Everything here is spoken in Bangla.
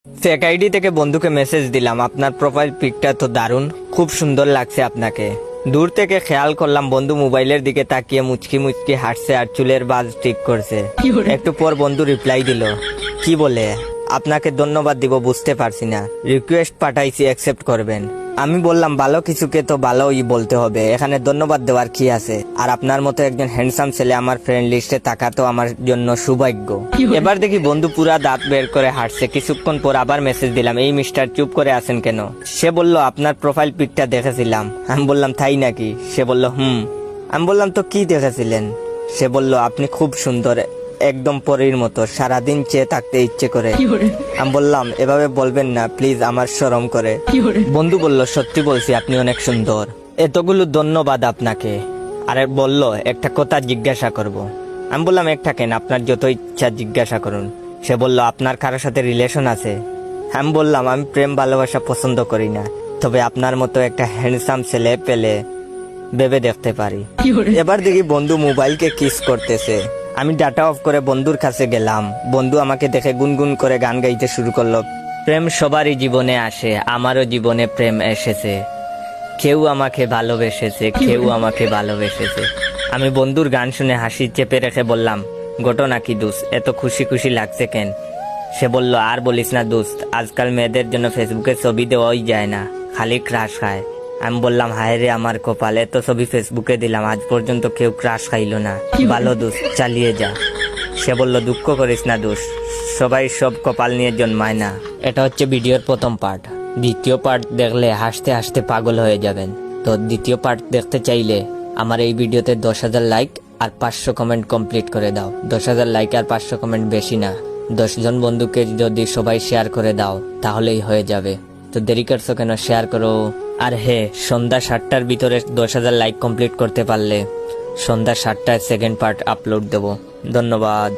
ফেক আইডি থেকে বন্ধুকে মেসেজ দিলাম, আপনার প্রোফাইল পিকটা তো দারুণ, খুব সুন্দর লাগছে আপনাকে। দূর থেকে খেয়াল করলাম বন্ধু মোবাইলের দিকে তাকিয়ে মুচকি মুচকি হাসছে আর চুলের বাজ ঠিক করছে। একটু পর বন্ধু রিপ্লাই দিল, কি বলে আপনাকে ধন্যবাদ দিব বুঝতে পারছি না, রিকোয়েস্ট পাঠাইছি অ্যাকসেপ্ট করবেন। আমি বললাম ভালো কিছুকে তো ভালোই বলতে হবে, এখানে ধন্যবাদ দেওয়ার কি আছে, আর আপনার মতো একজন হ্যান্ডসাম ছেলে আমার ফ্রেন্ড লিস্টে থাকা তো আমার জন্য সৌভাগ্য। এবার দেখি বন্ধু পুরা দাঁত বের করে হাঁটছে। কিছুক্ষণ পর আবার মেসেজ দিলাম, এই মিস্টার চুপ করে আছেন কেন? সে বলল আপনার প্রোফাইল পিকটা দেখেছিলাম। আমি বললাম তাই নাকি? সে বলল হুম। আমি বললাম তো কি দেখেছিলেন? সে বলল আপনি খুব সুন্দর, একদম পরীর মতো, সারাদিন চেয়ে থাকতে ইচ্ছে করে। আমি বললাম এভাবে বলবেন না প্লিজ, আমার শরম করে। বন্ধু বলল সত্যি বলছি, আপনি অনেক সুন্দর, এতগুলো ধন্যবাদ আপনাকে। আরে বলল একটা কথা জিজ্ঞাসা করব। আমি বললাম একটা কেন, আপনার যত ইচ্ছা জিজ্ঞাসা করুন। সে বলল আপনার কারোর সাথে রিলেশন আছে? আমি বললাম আমি প্রেম ভালোবাসা পছন্দ করি না, তবে আপনার মতো একটা হ্যান্ডসাম ছেলে পেলে ভেবে দেখতে পারি। এবার দেখি বন্ধু মোবাইলকে কিস করতেছে। আমি ডাটা অফ করে বন্ধুর কাছে গেলাম। বন্ধু আমাকে দেখে গুনগুন করে গান গাইতে শুরু করলো। প্রেম সবারই জীবনে আসে, আমারও জীবনে প্রেম এসেছে, কেউ আমাকে ভালোবেসেছে, কেউ আমাকে ভালোবেসেছে। আমি বন্ধুর গান শুনে হাসি চেপে রেখে বললাম ঘটনা কি দোস্ত, এত খুশি খুশি লাগছে কেন? সে বলল আর বলিস না দোস্ত, আজকাল মেয়েদের জন্য ফেসবুকে ছবি দেওয়াই যায় না, খালি ক্রাশ খায়। আমি বললাম হায় রে আমার কপাল, এত ছবি ফেসবুকে দিলাম, আজ পর্যন্ত কেউ ক্রাশ খাইলো না। ভালো দোস্ত, চালিয়ে যা। সে বলল দুঃখ করিস না দোস্ত, সবাই সব কপাল নিয়ে জন্মায় না। এটা হচ্ছে ভিডিওর প্রথম পার্ট। দ্বিতীয় পার্ট দেখলে হাসতে হাসতে পাগল হয়ে যাবেন। তো দ্বিতীয় পার্ট দেখতে চাইলে আমার এই ভিডিওতে 10,000 লাইক আর 500 কমেন্ট কমপ্লিট করে দাও। 10,000 লাইক আর 500 কমেন্ট বেশি না, 10 জন বন্ধুকে যদি সবাই শেয়ার করে দাও তাহলেই হয়ে যাবে। তো দেরি করছো কেন, শেয়ার করো। আর হ্যাঁ, সন্ধ্যা 7টার ভিতরে 10,000 লাইক কমপ্লিট করতে পারলে সন্ধ্যা 7টায় সেকেন্ড পার্ট আপলোড দেবো। ধন্যবাদ।